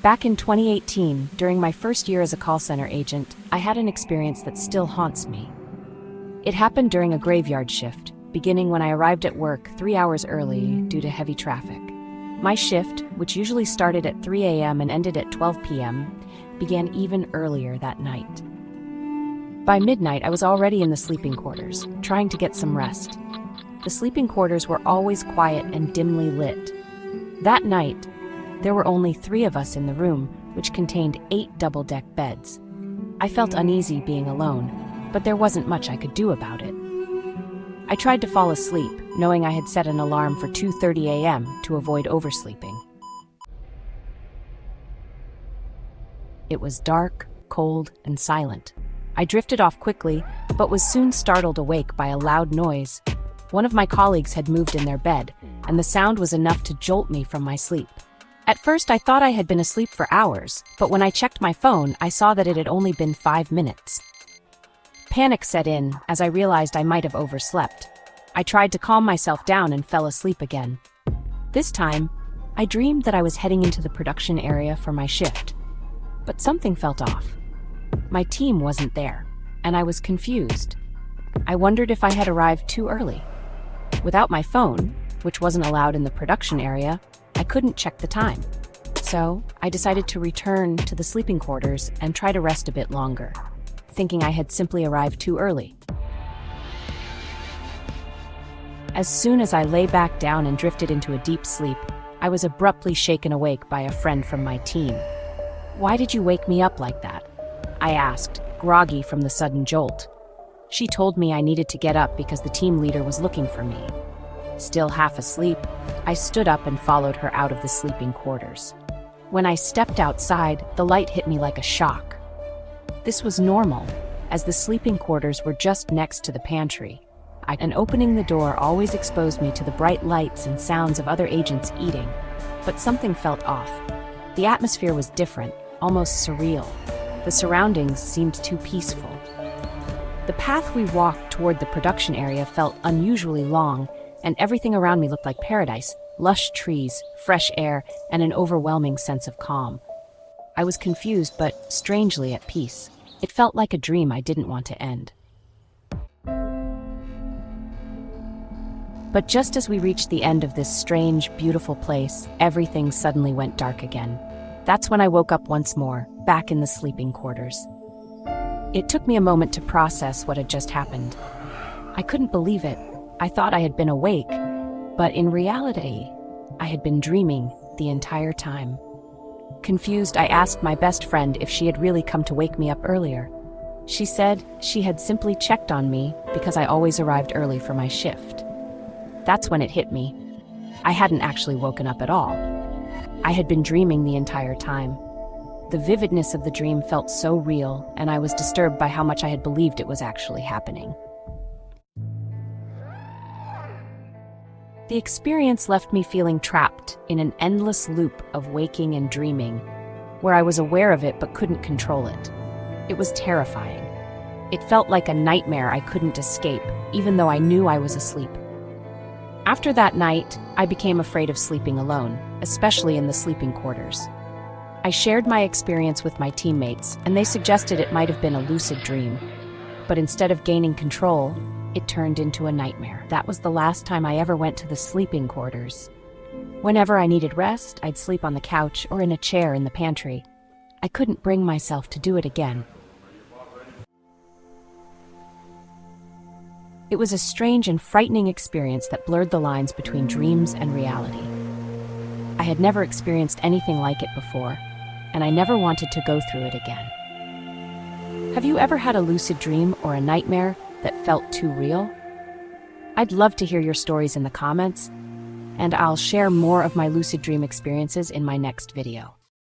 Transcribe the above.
Back in 2018, during my first year as a call center agent, I had an experience that still haunts me. It happened during a graveyard shift, beginning when I arrived at work 3 hours early due to heavy traffic. My shift, which usually started at 3 a.m. and ended at 12 p.m., began even earlier that night. By midnight, I was already in the sleeping quarters, trying to get some rest. The sleeping quarters were always quiet and dimly lit. That night, there were only 3 of us in the room, which contained 8 double-deck beds. I felt uneasy being alone, but there wasn't much I could do about it. I tried to fall asleep, knowing I had set an alarm for 2:30 a.m. to avoid oversleeping. It was dark, cold, and silent. I drifted off quickly, but was soon startled awake by a loud noise. One of my colleagues had moved in their bed, and the sound was enough to jolt me from my sleep. At first, I thought I had been asleep for hours, but when I checked my phone, I saw that it had only been 5 minutes. Panic set in as I realized I might have overslept. I tried to calm myself down and fell asleep again. This time, I dreamed that I was heading into the production area for my shift. But something felt off. My team wasn't there, and I was confused. I wondered if I had arrived too early. Without my phone, which wasn't allowed in the production area, I couldn't check the time. So, I decided to return to the sleeping quarters and try to rest a bit longer, thinking I had simply arrived too early. As soon as I lay back down and drifted into a deep sleep, I was abruptly shaken awake by a friend from my team. "Why did you wake me up like that?" I asked, groggy from the sudden jolt. She told me I needed to get up because the team leader was looking for me. Still half asleep, I stood up and followed her out of the sleeping quarters. When I stepped outside, the light hit me like a shock. This was normal, as the sleeping quarters were just next to the pantry. And opening the door always exposed me to the bright lights and sounds of other agents eating. But something felt off. The atmosphere was different, almost surreal. The surroundings seemed too peaceful. The path we walked toward the production area felt unusually long, and everything around me looked like paradise: lush trees, fresh air, and an overwhelming sense of calm. I was confused, but strangely at peace. It felt like a dream I didn't want to end. But just as we reached the end of this strange, beautiful place, everything suddenly went dark again. That's when I woke up once more, back in the sleeping quarters. It took me a moment to process what had just happened. I couldn't believe it. I thought I had been awake, but in reality, I had been dreaming the entire time. Confused, I asked my best friend if she had really come to wake me up earlier. She said she had simply checked on me because I always arrived early for my shift. That's when it hit me. I hadn't actually woken up at all. I had been dreaming the entire time. The vividness of the dream felt so real, and I was disturbed by how much I had believed it was actually happening. The experience left me feeling trapped in an endless loop of waking and dreaming, where I was aware of it but couldn't control it. It was terrifying. It felt like a nightmare I couldn't escape, even though I knew I was asleep. After that night, I became afraid of sleeping alone, especially in the sleeping quarters. I shared my experience with my teammates, and they suggested it might have been a lucid dream. But instead of gaining control, it turned into a nightmare. That was the last time I ever went to the sleeping quarters. Whenever I needed rest, I'd sleep on the couch or in a chair in the pantry. I couldn't bring myself to do it again. It was a strange and frightening experience that blurred the lines between dreams and reality. I had never experienced anything like it before, and I never wanted to go through it again. Have you ever had a lucid dream or a nightmare that felt too real? I'd love to hear your stories in the comments, and I'll share more of my lucid dream experiences in my next video.